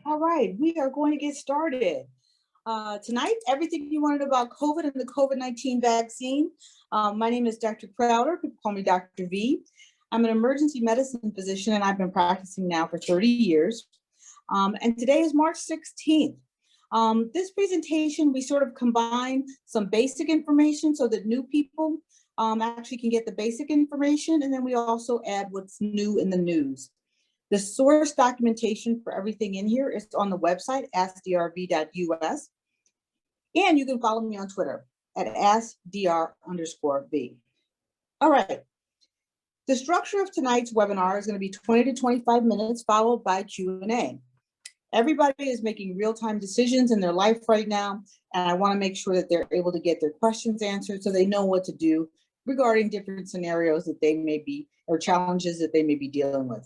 All right, we are going to get started. Tonight, everything you wanted about COVID and the COVID-19 vaccine. My name is Dr. Crowder. People call me Dr. V. I'm an emergency medicine physician and I've been practicing now for 30 years. And today is March 16th. This presentation, we sort of combine some basic information so that new people actually can get the basic information. And then we also add what's new in the news. The source documentation for everything in here is on the website, AskDrV.us. And you can follow me on Twitter at AskDr_V. All right. The structure of tonight's webinar is going to be 20 to 25 minutes, followed by Q&A. Everybody is making real-time decisions in their life right now, and I want to make sure that they're able to get their questions answered so they know what to do regarding different scenarios that they may be, or challenges that they may be dealing with.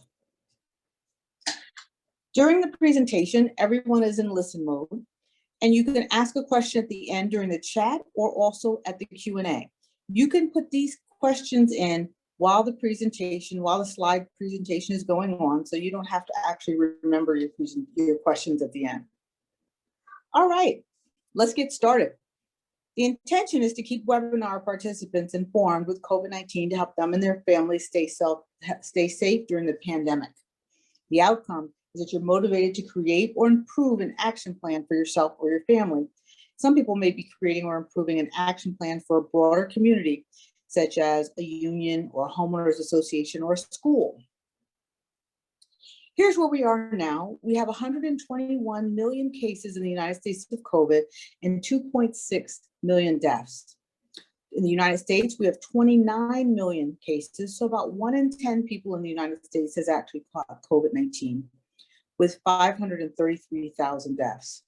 During the presentation, everyone is in listen mode, and you can ask a question at the end during the chat or also at the Q&A. You can put these questions in while the slide presentation is going on, so you don't have to actually remember your questions at the end. All right, let's get started. The intention is to keep webinar participants informed with COVID-19 to help them and their families stay safe during the pandemic. The outcome is that you're motivated to create or improve an action plan for yourself or your family. Some people may be creating or improving an action plan for a broader community, such as a union or a homeowners association or a school. Here's where we are now. We have 121 million cases in the United States of COVID and 2.6 million deaths. In the United States, we have 29 million cases, so about 1 in 10 people in the United States has actually caught COVID-19, with 533,000 deaths.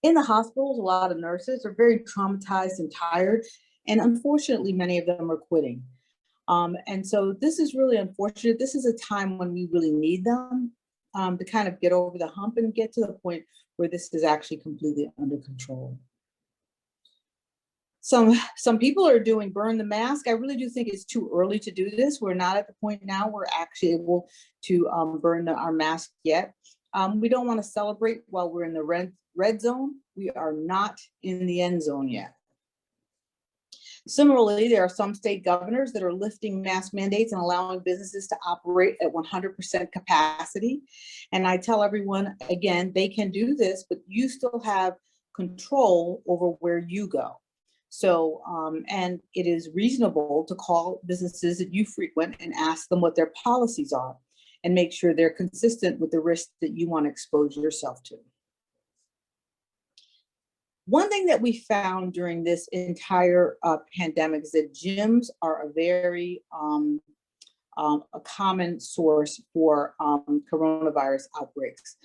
In the hospitals, a lot of nurses are very traumatized and tired, and unfortunately, many of them are quitting. And so this is really unfortunate. This is a time when we really need them to kind of get over the hump and get to the point where this is actually completely under control. Some people are doing burn the mask. I really do think it's too early to do this. We're not at the point now where we're actually able to burn our mask yet. We don't want to celebrate while we're in the red zone. We are not in the end zone yet. Similarly, there are some state governors that are lifting mask mandates and allowing businesses to operate at 100% capacity. And I tell everyone, again, they can do this, but you still have control over where you go. So, and it is reasonable to call businesses that you frequent and ask them what their policies are and make sure they're consistent with the risk that you want to expose yourself to. One thing that we found during this entire pandemic is that gyms are a very a common source for coronavirus outbreaks.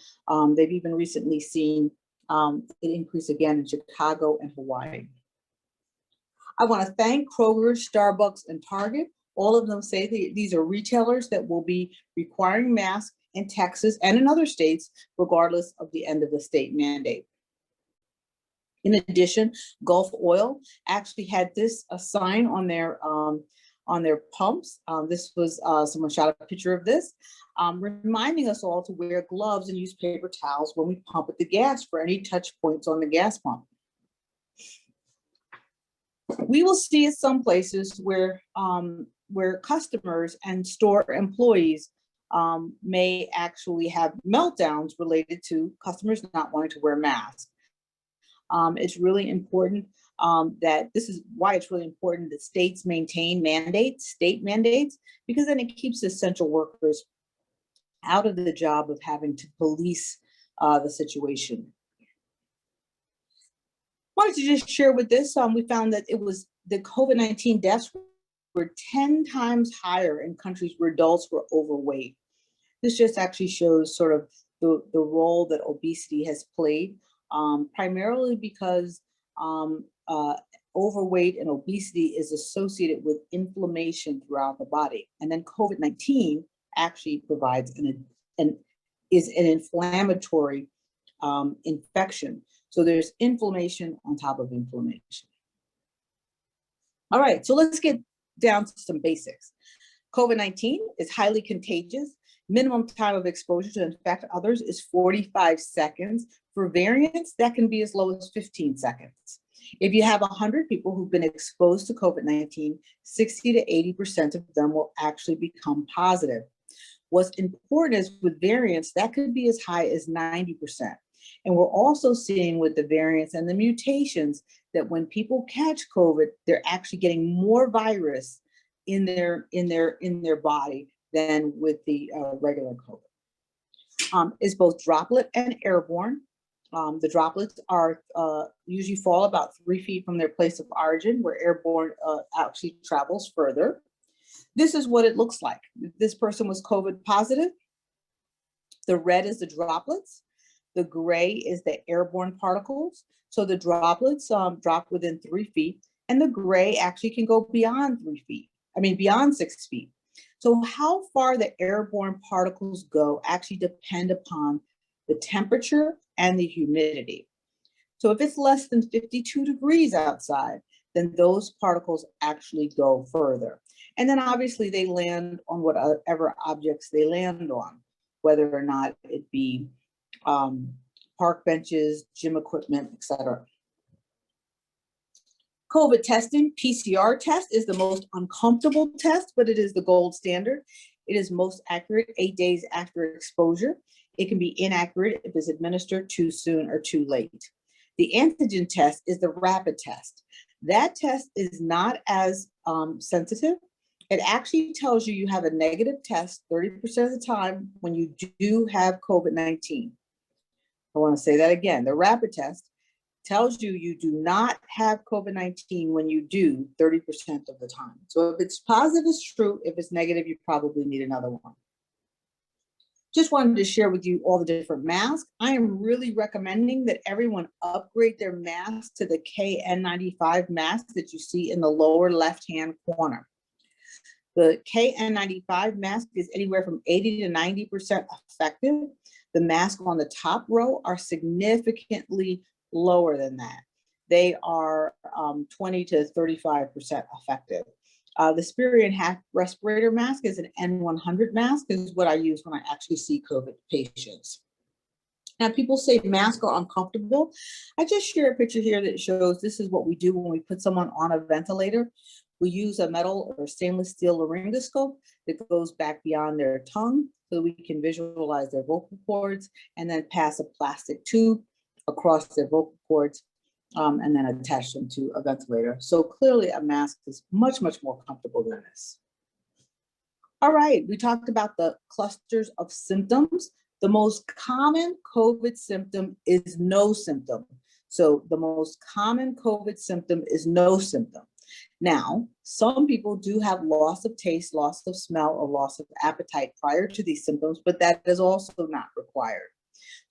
They've even recently seen it increase again in Chicago and Hawaii. I want to thank Kroger, Starbucks, and Target. All of them say that these are retailers that will be requiring masks in Texas and in other states, regardless of the end of the state mandate. In addition, Gulf Oil actually had this a sign on their pumps. This was someone shot a picture of this, reminding us all to wear gloves and use paper towels when we pump at the gas for any touch points on the gas pump. We will see at some places where customers and store employees may actually have meltdowns related to customers not wanting to wear masks. It's really important that this is why it's really important that states maintain state mandates, because then it keeps essential workers out of the job of having to police the situation. Wanted to just share with this, we found that the COVID-19 deaths were 10 times higher in countries where adults were overweight. This just actually shows sort of the role that obesity has played, primarily because overweight and obesity is associated with inflammation throughout the body. And then COVID-19 actually provides is an inflammatory infection. So there's inflammation on top of inflammation. All right, so let's get down to some basics. COVID-19 is highly contagious. Minimum time of exposure to infect others is 45 seconds. For variants, that can be as low as 15 seconds. If you have 100 people who've been exposed to COVID-19, 60 to 80% of them will actually become positive. What's important is with variants, that could be as high as 90%. And we're also seeing with the variants and the mutations that when people catch COVID, they're actually getting more virus in their body than with the regular COVID. It's both droplet and airborne. The droplets are usually fall about 3 feet from their place of origin, where airborne actually travels further. This is what it looks like. This person was COVID positive. The red is the droplets. The gray is the airborne particles. So the droplets drop within 3 feet, and the gray actually can go beyond 3 feet. Beyond 6 feet. So how far the airborne particles go actually depend upon the temperature and the humidity. So if it's less than 52 degrees outside, then those particles actually go further. And then obviously they land on whatever objects they land on, whether or not it be park benches, gym equipment, etc. Cova testing, PCR test, is the most uncomfortable test, but it is the gold standard. It is most accurate 8 days after exposure. It can be inaccurate if it's administered too soon or too late. The antigen test is the rapid test. That test is not as sensitive. It actually tells you have a negative test 30% of the time when you do have COVID-19. I want to say that again. The rapid test tells you do not have COVID-19 when you do 30% of the time. So if it's positive, it's true. If it's negative, you probably need another one. Just wanted to share with you all the different masks. I am really recommending that everyone upgrade their mask to the KN95 mask that you see in the lower left-hand corner. The KN95 mask is anywhere from 80 to 90% effective. The masks on the top row are significantly lower than that. They are 20 to 35% effective. The Spirion half respirator mask is an N100 mask, is what I use when I actually see COVID patients. Now, people say masks are uncomfortable. I just share a picture here that shows this is what we do when we put someone on a ventilator. We use a metal or stainless steel laryngoscope that goes back beyond their tongue so we can visualize their vocal cords, and then pass a plastic tube across their vocal cords and then attach them to a ventilator. So clearly a mask is much, much more comfortable than this. All right, we talked about the clusters of symptoms. The most common COVID symptom is no symptom. So the most common COVID symptom is no symptom. Now, some people do have loss of taste, loss of smell, or loss of appetite prior to these symptoms, but that is also not required.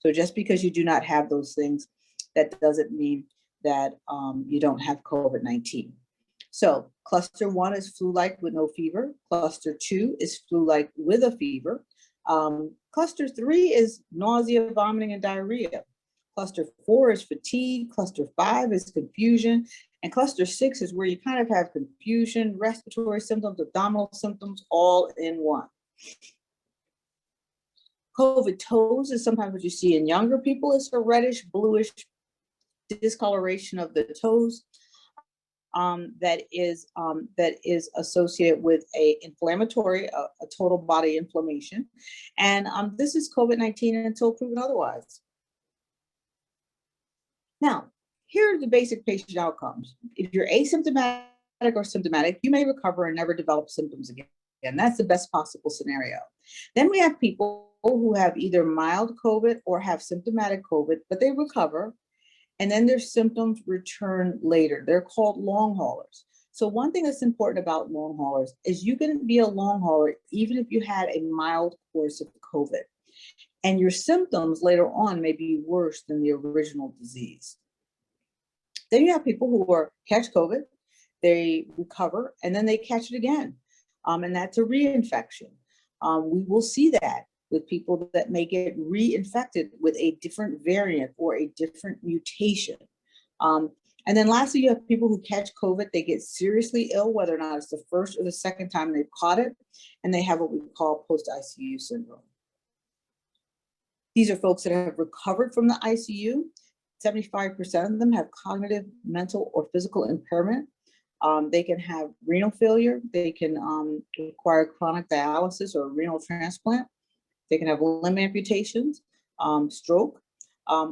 So just because you do not have those things, that doesn't mean that you don't have COVID-19. So cluster 1 is flu-like with no fever. Cluster 2 is flu-like with a fever. Cluster 3 is nausea, vomiting, and diarrhea. Cluster 4 is fatigue. Cluster 5 is confusion. And cluster 6 is where you kind of have confusion, respiratory symptoms, abdominal symptoms, all in one. COVID toes is sometimes what you see in younger people. It's a reddish, bluish discoloration of the toes that is associated with a total body inflammation. And this is COVID-19 until proven otherwise. Now, here are the basic patient outcomes. If you're asymptomatic or symptomatic, you may recover and never develop symptoms again. And that's the best possible scenario. Then we have people who have either mild COVID or have symptomatic COVID, but they recover, and then their symptoms return later. They're called long haulers. So one thing that's important about long haulers is you can be a long hauler even if you had a mild course of COVID, and your symptoms later on may be worse than the original disease. Then you have people who catch COVID, they recover, and then they catch it again. And that's a reinfection. We will see that with people that may get reinfected with a different variant or a different mutation. And then lastly, you have people who catch COVID, they get seriously ill, whether or not it's the first or the second time they've caught it, and they have what we call Post-Icu Syndrome. These are folks that have recovered from the ICU. 75% of them have cognitive, mental, or physical impairment. They can have renal failure. They can require chronic dialysis or renal transplant. They can have limb amputations, stroke,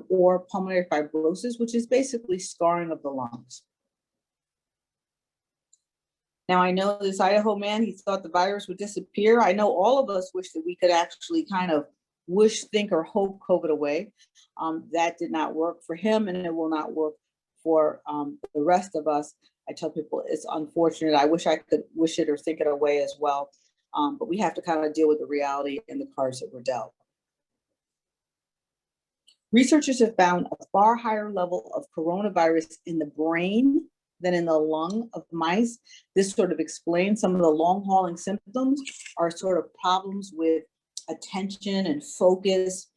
or pulmonary fibrosis, which is basically scarring of the lungs. Now, I know this Idaho man, he thought the virus would disappear. I know all of us wish that we could actually kind of wish, think, or hope COVID away. That did not work for him, and it will not work for the rest of us. I tell people it's unfortunate. I wish I could wish it or think it away as well. But we have to kind of deal with the reality and the cards that were dealt. Researchers have found a far higher level of coronavirus in the brain than in the lung of mice. This sort of explains some of the long hauling symptoms are sort of problems with attention and focus.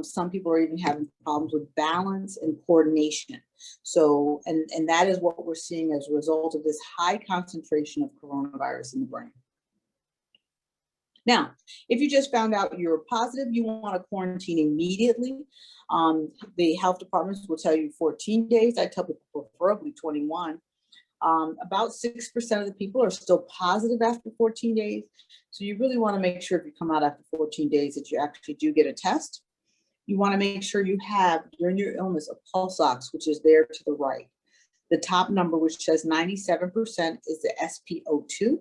Some people are even having problems with balance and coordination. So, and that is what we're seeing as a result of this high concentration of coronavirus in the brain. Now, if you just found out you're positive, you want to quarantine immediately. The health departments will tell you 14 days. I tell people preferably 21. About 6% of the people are still positive after 14 days. So you really want to make sure if you come out after 14 days that you actually do get a test. You want to make sure you have, during your illness, a pulse ox, which is there to the right. The top number, which says 97%, is the SpO2.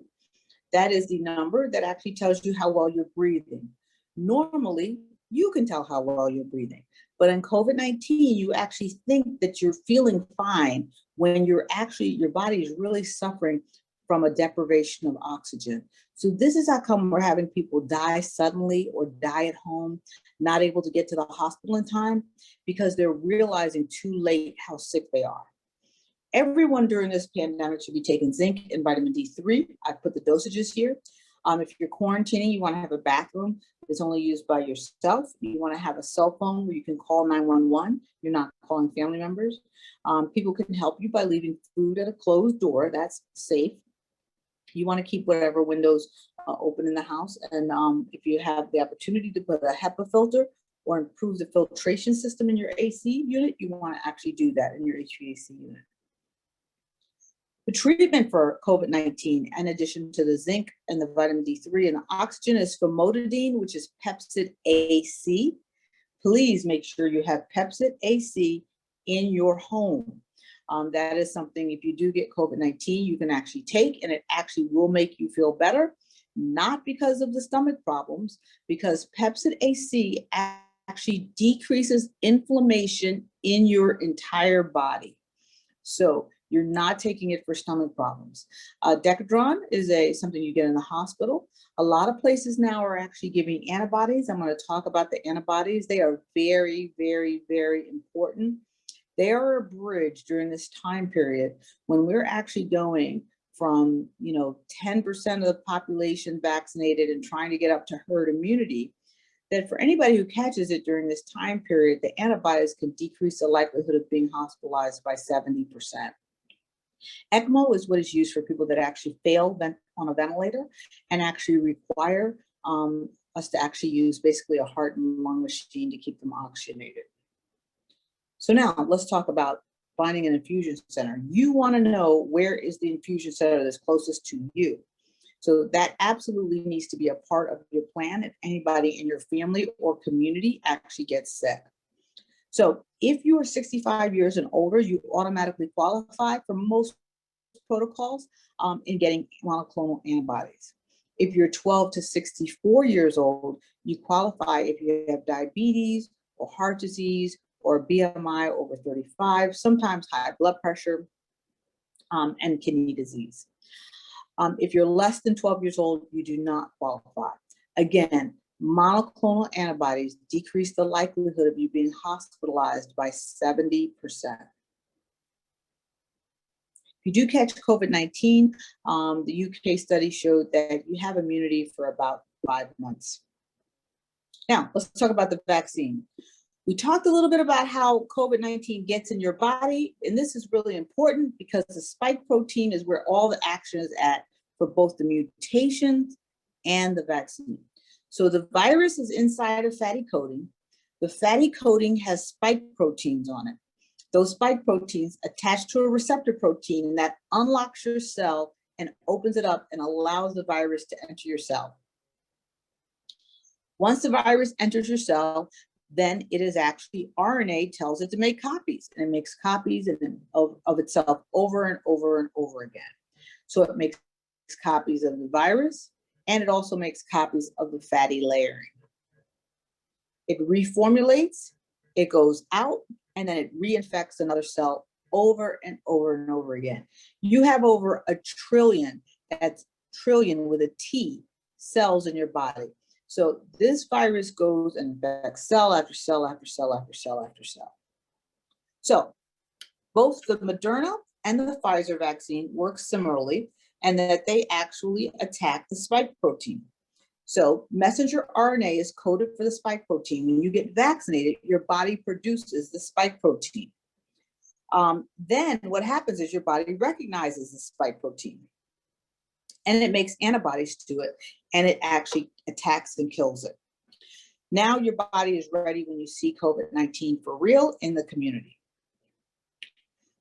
That is the number that actually tells you how well you're breathing. Normally, you can tell how well you're breathing. But in COVID-19, you actually think that you're feeling fine when you're actually, your body is really suffering from a deprivation of oxygen. So this is how come we're having people die suddenly or die at home, not able to get to the hospital in time, because they're realizing too late how sick they are. Everyone during this pandemic should be taking zinc and vitamin D3. I put the dosages here. If you're quarantining, you want to have a bathroom that's only used by yourself. You want to have a cell phone where you can call 911. You're not calling family members. People can help you by leaving food at a closed door. That's safe. You want to keep whatever windows open in the house. And if you have the opportunity to put a HEPA filter or improve the filtration system in your AC unit, you want to actually do that in your HVAC unit. The treatment for COVID-19, in addition to the zinc and the vitamin D3 and the oxygen, is famotidine, which is Pepcid AC. Please make sure you have Pepcid AC in your home. That is something, if you do get COVID-19, you can actually take, and it actually will make you feel better, not because of the stomach problems, because Pepcid AC actually decreases inflammation in your entire body. So you're not taking it for stomach problems. Decadron is something you get in the hospital. A lot of places now are actually giving antibodies. I'm going to talk about the antibodies. They are very, very, very important. They are a bridge during this time period when we're actually going from 10% of the population vaccinated and trying to get up to herd immunity, that for anybody who catches it during this time period, the antibodies can decrease the likelihood of being hospitalized by 70%. ECMO is what is used for people that actually fail on a ventilator and actually require us to actually use basically a heart and lung machine to keep them oxygenated. So now let's talk about finding an infusion center. You want to know where is the infusion center that's closest to you. So that absolutely needs to be a part of your plan if anybody in your family or community actually gets sick. So if you are 65 years and older, you automatically qualify for most protocols in getting monoclonal antibodies. If you're 12 to 64 years old, you qualify if you have diabetes or heart disease or BMI over 35, sometimes high blood pressure, and kidney disease. If you're less than 12 years old, you do not qualify. Again, monoclonal antibodies decrease the likelihood of you being hospitalized by 70%. If you do catch COVID-19, the UK study showed that you have immunity for about 5 months. Now, let's talk about the vaccine. We talked a little bit about how COVID-19 gets in your body, and this is really important because the spike protein is where all the action is at for both the mutations and the vaccine. So the virus is inside a fatty coating. The fatty coating has spike proteins on it. Those spike proteins attach to a receptor protein, and that unlocks your cell and opens it up and allows the virus to enter your cell. Once the virus enters your cell, then it is actually RNA tells it to make copies, and it makes copies of itself over and over and over again. So it makes copies of the virus, and it also makes copies of the fatty layering. It reformulates, it goes out, and then it reinfects another cell over and over and over again. You have over 1 trillion, that's trillion with a T, cells in your body. So this virus goes and infects cell after cell after cell after cell after cell. So both the Moderna and the Pfizer vaccine work similarly, and that they actually attack the spike protein. So messenger RNA is coded for the spike protein. When you get vaccinated, your body produces the spike protein. Then what happens is your body recognizes the spike protein, and it makes antibodies to it, and it actually attacks and kills it. Now your body is ready when you see COVID-19 for real in the community.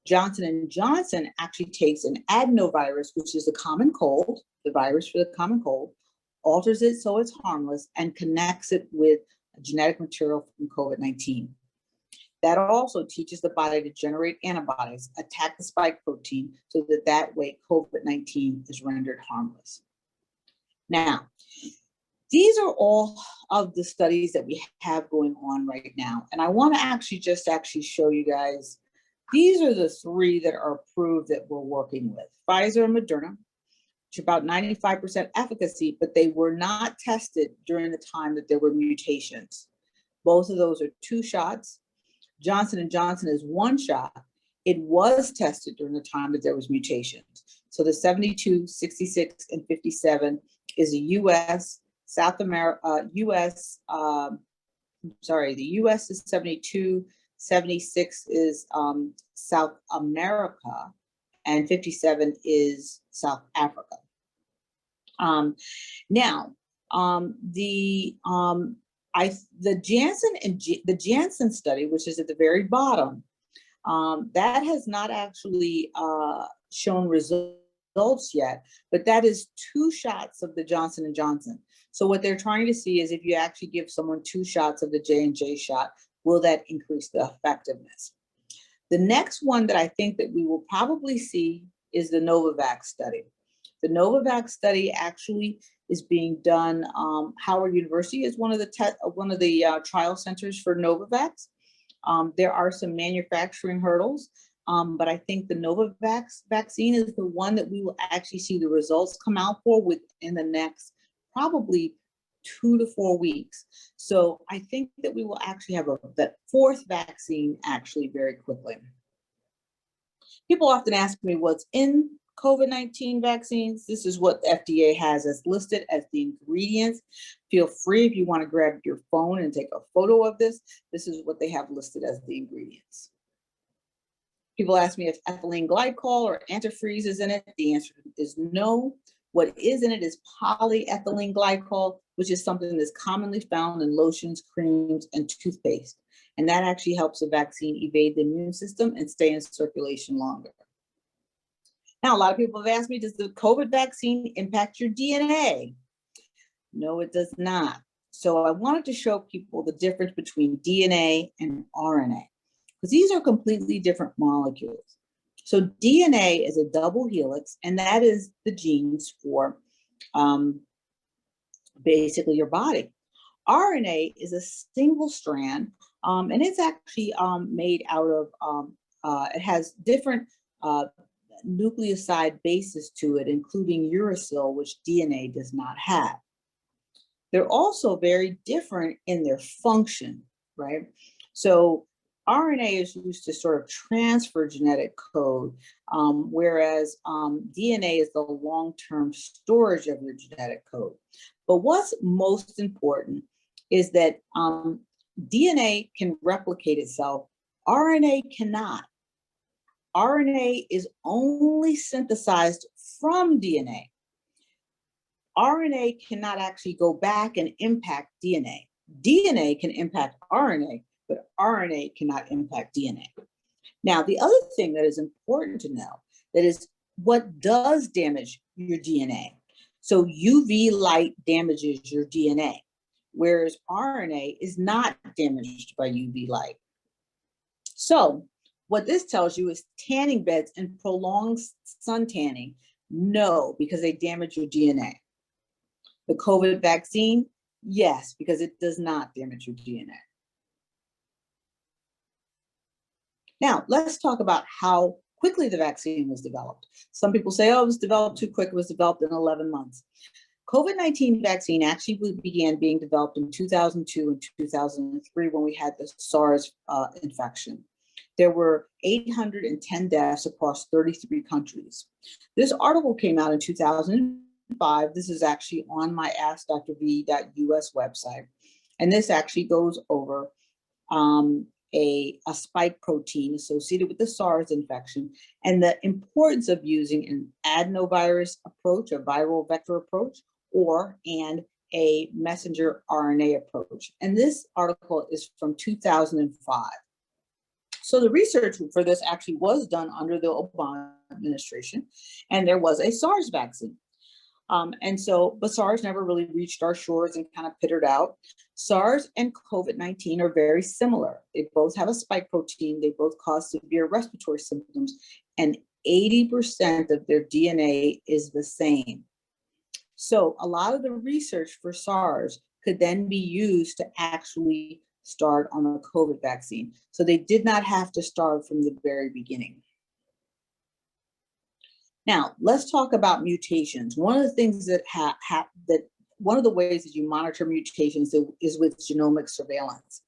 Johnson & Johnson actually takes an adenovirus, which is a common cold, the virus for the common cold, alters it so it's harmless, and connects it with genetic material from COVID-19. That also teaches the body to generate antibodies, attack the spike protein, so that that way COVID-19 is rendered harmless. Now, these are all of the studies that we have going on right now. And I want to actually show you guys, these are the 3 that are approved that we're working with. Pfizer and Moderna, which are about 95% efficacy, but they were not tested during the time that there were mutations. Both of those are 2 shots. Johnson & Johnson is 1 shot. It was tested during the time that there was mutations. So the 72, 66, and 57 is a US, South America, the US is 72, 76 is South America, and 57 is South Africa. The Janssen study, which is at the very bottom, that has not actually shown results yet, but that is 2 shots of the Johnson & Johnson. So what they're trying to see is if you actually give someone 2 shots of the J&J shot, will that increase the effectiveness? The next one that I think that we will probably see is the Novavax study. The Novavax study actually is being done. Howard University is one of the trial centers for Novavax. There are some manufacturing hurdles, but I think the Novavax vaccine is the one that we will actually see the results come out for within the next probably 2 to 4 weeks. So I think that we will actually have that 4th vaccine actually very quickly. People often ask me what's in COVID-19 vaccines. This is what the FDA has as listed as the ingredients. Feel free if you want to grab your phone and take a photo of this. This is what they have listed as the ingredients. People ask me if ethylene glycol or antifreeze is in it. The answer is no. What is in it is polyethylene glycol, which is something that's commonly found in lotions, creams, and toothpaste. And that actually helps the vaccine evade the immune system and stay in circulation longer. Now, a lot of people have asked me, does the COVID vaccine impact your DNA? No, it does not. So I wanted to show people the difference between DNA and RNA, because these are completely different molecules. So DNA is a double helix, and that is the genes for basically your body. RNA is a single strand, and it's actually made out of, it has different nucleoside bases to it, including uracil, which DNA does not have. They're also very different in their function, right? So RNA is used to sort of transfer genetic code, whereas DNA is the long-term storage of your genetic code. But what's most important is that DNA can replicate itself. RNA cannot. RNA is only synthesized from DNA. RNA cannot actually go back and impact DNA. DNA can impact RNA, but RNA cannot impact DNA. Now, the other thing that is important to know that is what does damage your DNA. So UV light damages your DNA, whereas RNA is not damaged by UV light. So what this tells you is tanning beds and prolonged sun tanning, no, because they damage your DNA. The COVID vaccine, yes, because it does not damage your DNA. Now, let's talk about how quickly the vaccine was developed. Some people say, oh, it was developed too quick. It was developed in 11 months. COVID-19 vaccine actually began being developed in 2002 and 2003 when we had the SARS infection. There were 810 deaths across 33 countries. This article came out in 2005. This is actually on my AskDrV.us website. And this actually goes over a spike protein associated with the SARS infection and the importance of using an adenovirus approach, a viral vector approach, and a messenger RNA approach. And this article is from 2005. So the research for this actually was done under the Obama administration, and there was a SARS vaccine. But SARS never really reached our shores and kind of petered out. SARS and COVID-19 are very similar. They both have a spike protein. They both cause severe respiratory symptoms, and 80% of their DNA is the same. So a lot of the research for SARS could then be used to actually start on the COVID vaccine. So they did not have to start from the very beginning. Now, let's talk about mutations. One of the things that one of the ways that you monitor mutations is with genomic surveillance.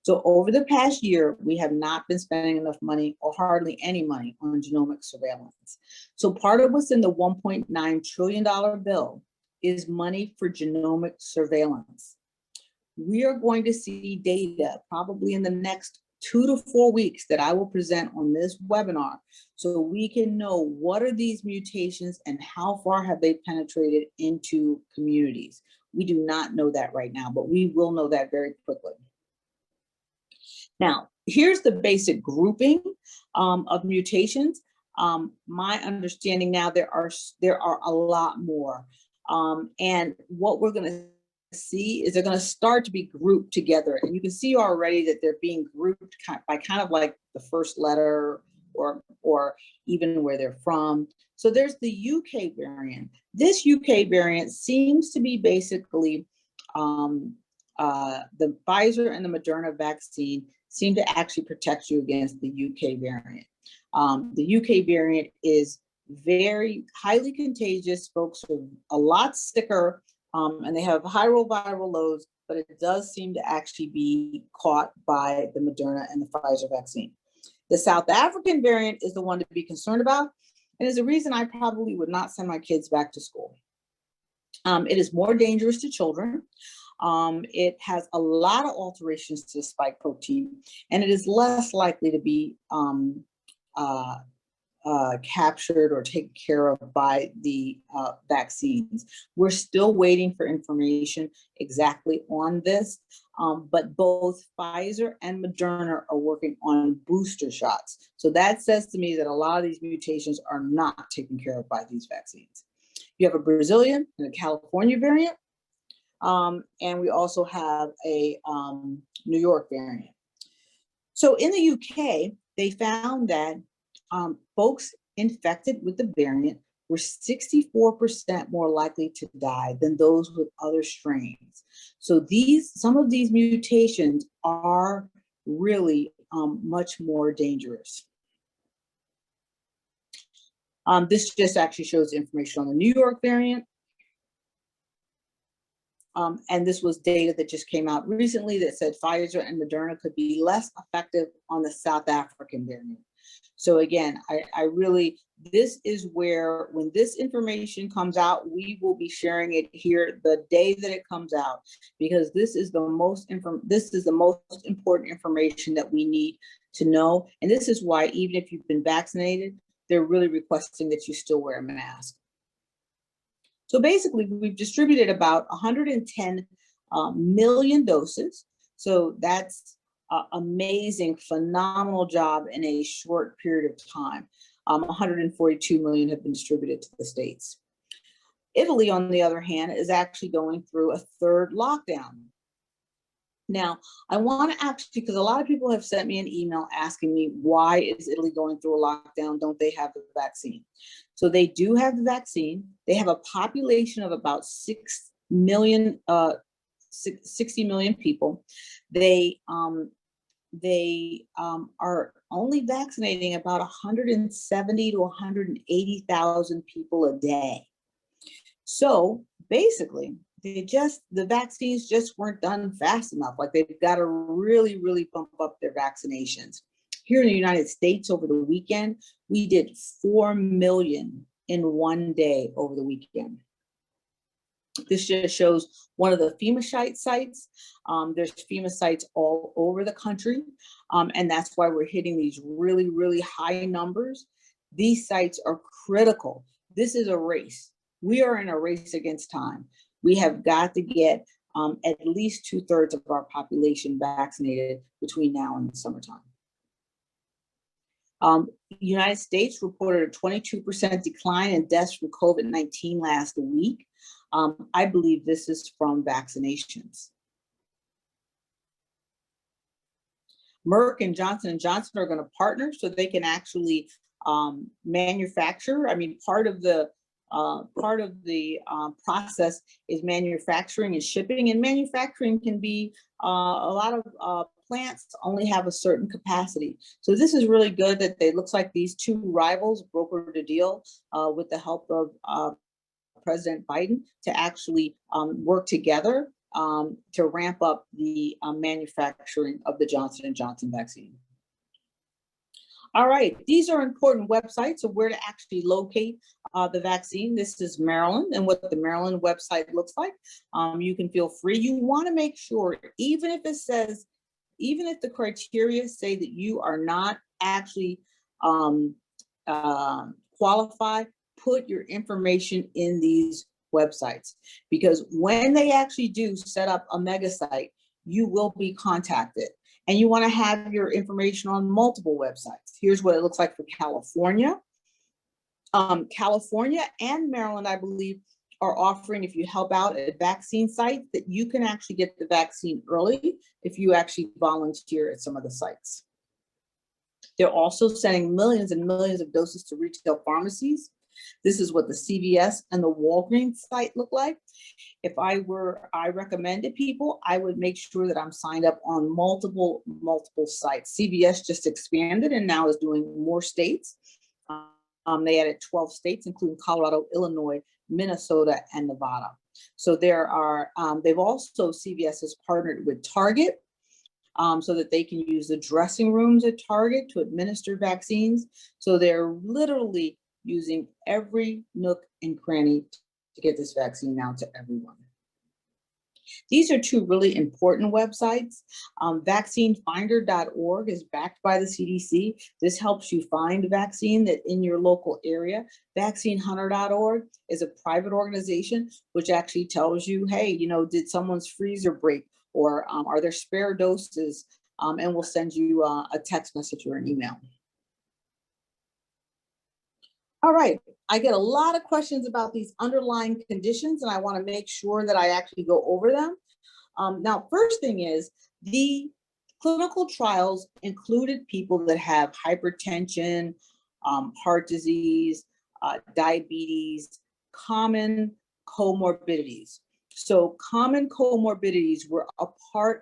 So over the past year, we have not been spending enough money or hardly any money on genomic surveillance. So part of what's in the $1.9 trillion bill is money for genomic surveillance. We are going to see data probably in the next 2 to 4 weeks that I will present on this webinar, so we can know what are these mutations and how far have they penetrated into communities. We do not know that right now, but we will know that very quickly. Now, here's the basic grouping of mutations. My understanding now, there are a lot more. And what we're going to see is they're going to start to be grouped together, and you can see already that they're being grouped by kind of like the first letter or even where they're from. So there's the UK variant. This UK variant seems to be basically the Pfizer and the Moderna vaccine seem to actually protect you against the UK variant. The UK variant is very highly contagious. Folks are a lot sicker. And they have high viral loads, but it does seem to actually be caught by the Moderna and the Pfizer vaccine. The South African variant is the one to be concerned about, and is the reason I probably would not send my kids back to school. It is more dangerous to children. It has a lot of alterations to the spike protein, and it is less likely to be captured or taken care of by the vaccines. We're still waiting for information exactly on this, but both Pfizer and Moderna are working on booster shots. So that says to me that a lot of these mutations are not taken care of by these vaccines. You have a Brazilian and a California variant, and we also have a New York variant. So in the UK, they found that folks infected with the variant were 64% more likely to die than those with other strains. So some of these mutations are really much more dangerous. This just actually shows information on the New York variant. And this was data that just came out recently that said Pfizer and Moderna could be less effective on the South African variant. So again, I really, this is where, when this information comes out, we will be sharing it here the day that it comes out, because this is the most important information that we need to know. And this is why, even if you've been vaccinated, they're really requesting that you still wear a mask. So basically, we've distributed about 110 million doses. So that's amazing, phenomenal job in a short period of time. 142 million have been distributed to the states. Italy, on the other hand, is actually going through a third lockdown. Now, I want to actually, because a lot of people have sent me an email asking me, why is Italy going through a lockdown? Don't they have the vaccine? So they do have the vaccine. They have a population of about 60 million people. They are only vaccinating about 170 to 180,000 people a day. So basically, the vaccines just weren't done fast enough. Like, they've got to really, really bump up their vaccinations. Here in the United States over the weekend, we did 4 million in one day over the weekend. This just shows one of the FEMA sites. There's FEMA sites all over the country, and that's why we're hitting these really, really high numbers. These sites are critical. This is a race. We are in a race against time. We have got to get at least 2/3 of our population vaccinated between now and the summertime. The United States reported a 22% decline in deaths from COVID-19 last week. I believe this is from vaccinations. Merck and Johnson & Johnson are going to partner so they can actually manufacture. I mean, part of the process is manufacturing and shipping, and manufacturing can be a lot of plants only have a certain capacity. So this is really good that they looks like these two rivals brokered a deal with the help of President Biden to actually work together to ramp up the manufacturing of the Johnson & Johnson vaccine. All right, these are important websites of where to actually locate the vaccine. This is Maryland and what the Maryland website looks like. You can feel free. You want to make sure, even if it says, even if the criteria say that you are not actually qualified, put your information in these websites, because when they actually do set up a mega site, you will be contacted. And you want to have your information on multiple websites. Here's what it looks like for California. California and Maryland, I believe, are offering, if you help out at vaccine sites, that you can actually get the vaccine early if you actually volunteer at some of the sites. They're also sending millions and millions of doses to retail pharmacies. This is what the CVS and the Walgreens site look like. If I recommended people, I would make sure that I'm signed up on multiple sites. CVS just expanded and now is doing more states. They added 12 states, including Colorado, Illinois, Minnesota, and Nevada. So there are, they've also, CVS has partnered with Target so that they can use the dressing rooms at Target to administer vaccines. So they're literally using every nook and cranny to get this vaccine out to everyone. These are two really important websites. Vaccinefinder.org is backed by the CDC. This helps you find a vaccine that in your local area. Vaccinehunter.org is a private organization which actually tells you, hey, you know, did someone's freezer break, or are there spare doses? And we'll send you a text message or an email. All right, I get a lot of questions about these underlying conditions, and I want to make sure that I actually go over them. Now, first thing is, the clinical trials included people that have hypertension, heart disease, diabetes, common comorbidities. So common comorbidities were a part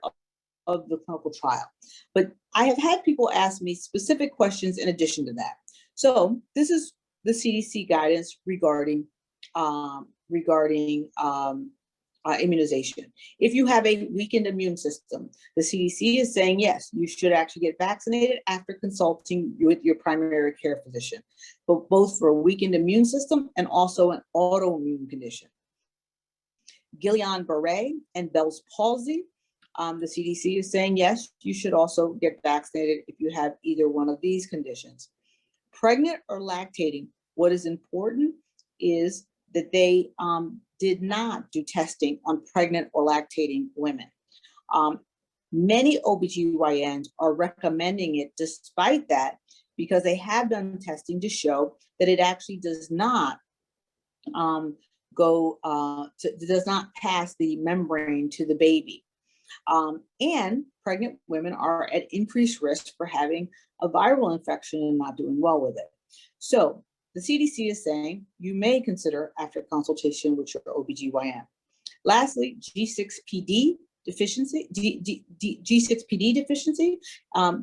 of the clinical trial. But I have had people ask me specific questions in addition to that. So this is the CDC guidance regarding immunization. If you have a weakened immune system, the CDC is saying, yes, you should actually get vaccinated after consulting with your primary care physician, but both for a weakened immune system and also an autoimmune condition. Guillain-Barré and Bell's palsy, the CDC is saying, yes, you should also get vaccinated if you have either one of these conditions. Pregnant or lactating, what is important is that they did not do testing on pregnant or lactating women. Many OBGYNs are recommending it despite that, because they have done testing to show that it actually does not does not pass the membrane to the baby. And pregnant women are at increased risk for having a viral infection and not doing well with it. So the CDC is saying you may consider after consultation with your OBGYN. Lastly, G6PD deficiency, G6PD deficiency,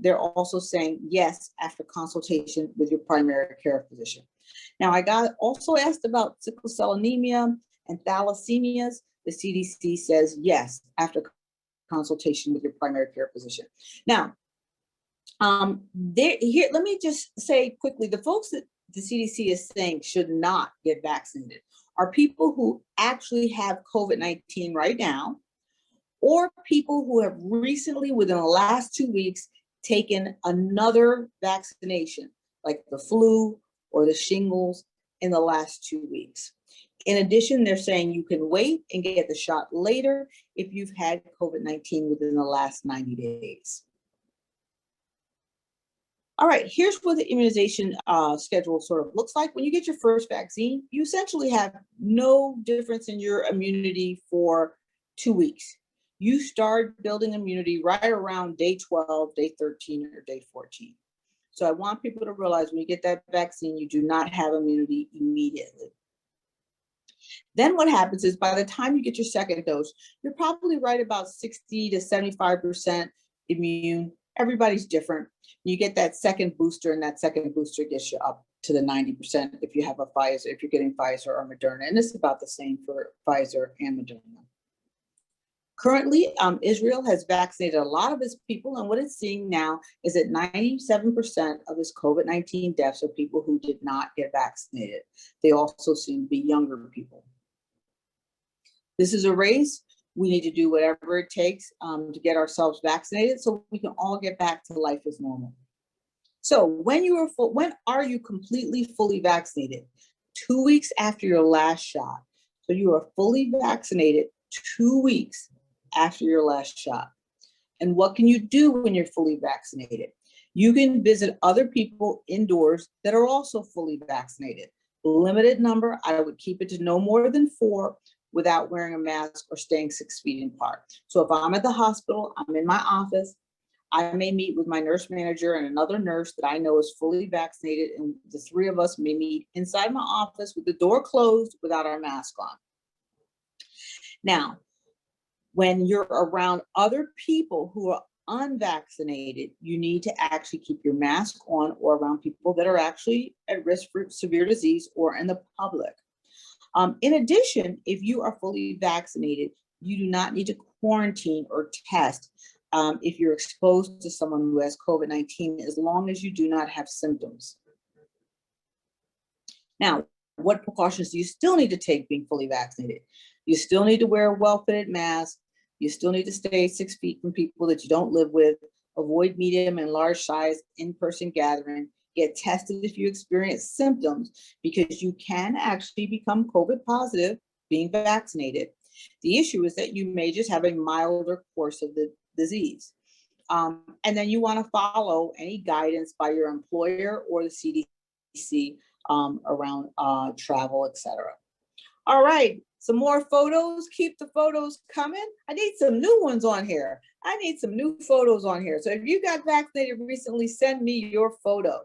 they're also saying yes after consultation with your primary care physician. Now, I got also asked about sickle cell anemia and thalassemias. The CDC says yes after consultation with your primary care physician. Now, let me just say quickly, the folks that the CDC is saying should not get vaccinated are people who actually have COVID-19 right now, or people who have recently, within the last 2 weeks, taken another vaccination, like the flu or the shingles in the last 2 weeks. In addition, they're saying you can wait and get the shot later if you've had COVID-19 within the last 90 days. All right, here's what the immunization schedule sort of looks like. When you get your first vaccine, you essentially have no difference in your immunity for 2 weeks. You start building immunity right around day 12, day 13, or day 14. So I want people to realize when you get that vaccine, you do not have immunity immediately. Then what happens is by the time you get your second dose, you're probably right about 60 to 75% immune. Everybody's different. You get that second booster, and that second booster gets you up to the 90% if you have a Pfizer, if you're getting Pfizer or Moderna, and it's about the same for Pfizer and Moderna. Currently, Israel has vaccinated a lot of its people, and what it's seeing now is that 97% of its COVID-19 deaths are people who did not get vaccinated. They also seem to be younger people. This is a race. We need to do whatever it takes to get ourselves vaccinated so we can all get back to life as normal. So when are you completely fully vaccinated? 2 weeks after your last shot. So you are fully vaccinated 2 weeks after your last shot. And what can you do when you're fully vaccinated? You can visit other people indoors that are also fully vaccinated. Limited number, I would keep it to no more than 4 without wearing a mask or staying 6 feet apart. So if I'm at the hospital, I'm in my office, I may meet with my nurse manager and another nurse that I know is fully vaccinated, and the 3 of us may meet inside my office with the door closed without our mask on. Now, when you're around other people who are unvaccinated, you need to actually keep your mask on, or around people that are actually at risk for severe disease or in the public. In addition, if you are fully vaccinated, you do not need to quarantine or test if you're exposed to someone who has COVID-19, as long as you do not have symptoms. Now, what precautions do you still need to take being fully vaccinated? You still need to wear a well-fitted mask. You still need to stay 6 feet from people that you don't live with. Avoid medium and large size in-person gathering. Get tested if you experience symptoms, because you can actually become COVID positive being vaccinated. The issue is that you may just have a milder course of the disease. And then you want to follow any guidance by your employer or the CDC around travel, etc. All right, some more photos. Keep the photos coming. I need some new ones on here. I need some new photos on here. So if you got vaccinated recently, send me your photo.